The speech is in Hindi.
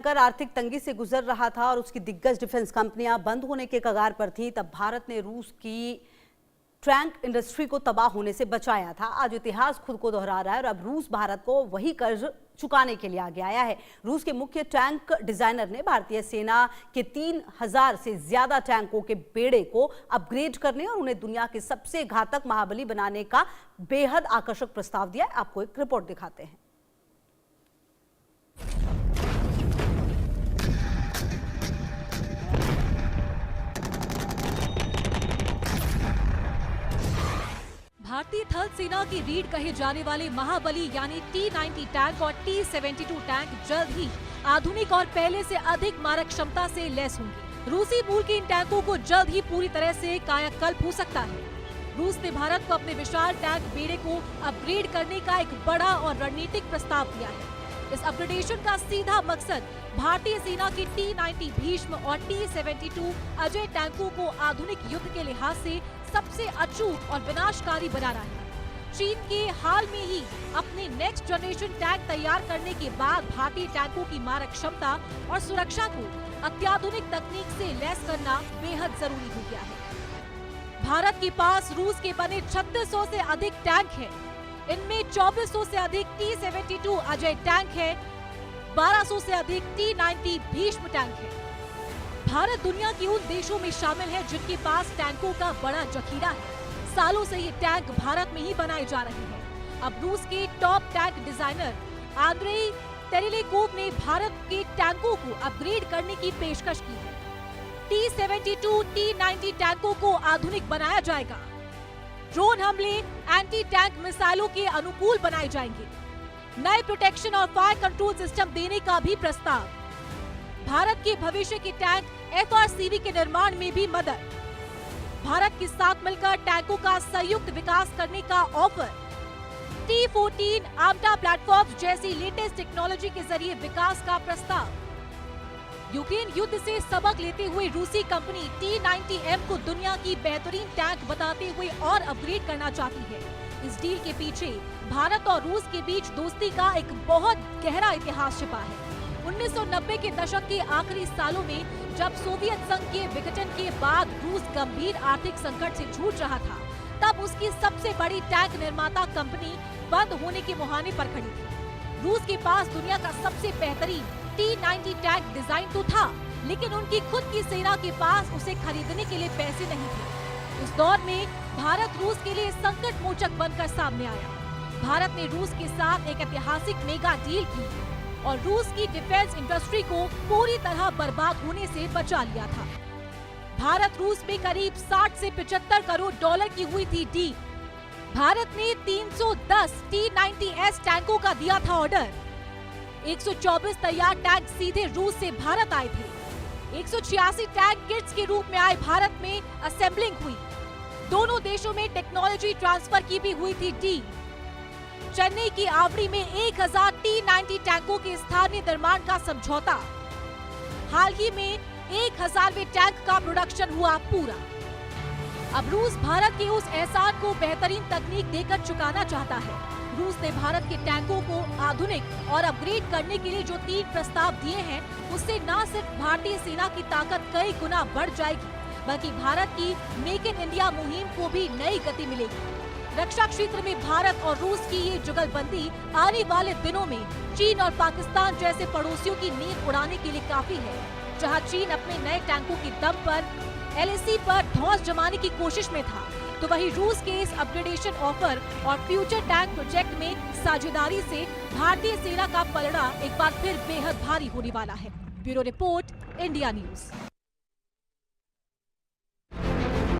अगर आर्थिक तंगी से गुजर रहा था और उसकी दिग्गज डिफेंस कंपनियां बंद होने के कगार पर थीं, तब भारत ने रूस की टैंक इंडस्ट्री को तबाह होने से बचाया था। आज इतिहास खुद को दोहरा रहा है और अब रूस भारत को वही कर्ज चुकाने के लिए आगे आया है। रूस के मुख्य टैंक डिजाइनर ने भारतीय सेना के 3000 से ज्यादा टैंकों के बेड़े को अपग्रेड करने और उन्हें दुनिया के सबसे घातक महाबली बनाने का बेहद आकर्षक प्रस्ताव दिया है। आपको एक रिपोर्ट दिखाते हैं। भारतीय थल सेना की रीढ़ कहे जाने वाले महाबली यानी T-90 टैंक और T-72 टैंक जल्द ही आधुनिक और पहले से अधिक मारक क्षमता से लैस होंगे। रूसी मूल के इन टैंकों को जल्द ही पूरी तरह से कायाकल्प हो सकता है। रूस ने भारत को अपने विशाल टैंक बेड़े को अपग्रेड करने का एक बड़ा और रणनीतिक प्रस्ताव दिया है। इस अपग्रेडेशन का सीधा मकसद भारतीय सेना के T-90 भीष्म और T-72 अजय टैंकों को आधुनिक युद्ध के लिहाज से सबसे अचूक और विनाशकारी बनाना है। चीन के हाल में ही अपने नेक्स्ट जनरेशन टैंक तैयार करने के बाद भारतीय टैंकों की मारक क्षमता और सुरक्षा को अत्याधुनिक तकनीक से लैस करना बेहद जरूरी हो गया है। भारत के पास रूस के बने 3600 से अधिक टैंक हैं। इनमें 2400 से अधिक T-72 अजय टैंक है, 1200 से अधिक T-90 भीष्म टैंक है। भारत दुनिया के उन देशों में शामिल है जिनके पास टैंकों का बड़ा जखीरा है। सालों से ये टैंक भारत में ही बनाए जा रहे हैं। अब रूस के टॉप टैंक डिजाइनर आंद्रेई तेरेलेकोव ने भारत के टैंकों को अपग्रेड करने की पेशकश की है। T-72, T-90 टैंकों को आधुनिक बनाया जाएगा। ड्रोन हमले एंटी टैंक मिसाइलों के अनुकूल बनाए जाएंगे। नए प्रोटेक्शन और फायर कंट्रोल सिस्टम देने का भी प्रस्ताव। भारत के भविष्य के टैंक FRCV के निर्माण में भी मदद। भारत के साथ मिलकर टैंकों का संयुक्त विकास करने का ऑफर। T-14 आमटा प्लेटफॉर्म जैसी लेटेस्ट टेक्नोलॉजी के जरिए विकास का प्रस्ताव। यूक्रेन युद्ध से सबक लेते हुए रूसी कंपनी T-90M को दुनिया की बेहतरीन टैंक बताते हुए और अपग्रेड करना चाहती है। इस डील के पीछे भारत और रूस के बीच दोस्ती का एक बहुत गहरा इतिहास छिपा है। 1990 के दशक के आखिरी सालों में जब सोवियत संघ के विघटन के बाद रूस गंभीर आर्थिक संकट से जूझ रहा था, तब उसकी सबसे बड़ी टैंक निर्माता कंपनी बंद होने के मुहाने पर खड़ी थी। रूस के पास दुनिया का सबसे बेहतरीन T-90 टैंक डिजाइन तो था, लेकिन उनकी खुद की सेना के पास उसे खरीदने के लिए पैसे नहीं थे। उस दौर में भारत रूस के लिए संकट मोचक बनकर सामने आया। भारत ने रूस के साथ एक ऐतिहासिक मेगा डील की और रूस की डिफेंस इंडस्ट्री को पूरी तरह बर्बाद होने से बचा लिया था। भारत रूस में करीब 60 से 75 करोड़ डॉलर की हुई थी डील। भारत ने 310 T-90S टैंकों का दिया था ऑर्डर। 124 तैयार टैंक सीधे रूस से भारत आए थे। 186 टैंक किट्स के रूप में आए भारत में असेंबलिंग हुई। दोनों देशों में टेक्नोलॉजी ट्रांसफर की भी हुई थी डील। चेन्नई की आवड़ी में 1000 T-90 टैंकों के स्थानीय निर्माण का समझौता। हाल ही में 1000वें टैंक का प्रोडक्शन हुआ पूरा। अब रूस भारत के उस एहसान को बेहतरीन तकनीक देकर चुकाना चाहता है। रूस ने भारत के टैंकों को आधुनिक और अपग्रेड करने के लिए जो 3 प्रस्ताव दिए हैं, उससे न सिर्फ भारतीय सेना की ताकत कई गुना बढ़ जाएगी, बल्कि भारत की मेक इन इंडिया मुहिम को भी नई गति मिलेगी। रक्षा क्षेत्र में भारत और रूस की ये जुगलबंदी आने वाले दिनों में चीन और पाकिस्तान जैसे पड़ोसियों की नींद उड़ाने के लिए काफी है। जहां चीन अपने नए टैंकों के दम पर LAC पर धौंस जमाने की कोशिश में था, तो वहीं रूस के इस अपग्रेडेशन ऑफर और फ्यूचर टैंक प्रोजेक्ट में साझेदारी से भारतीय सेना का पलड़ा एक बार फिर बेहद भारी होने वाला है। Bureau report, India news.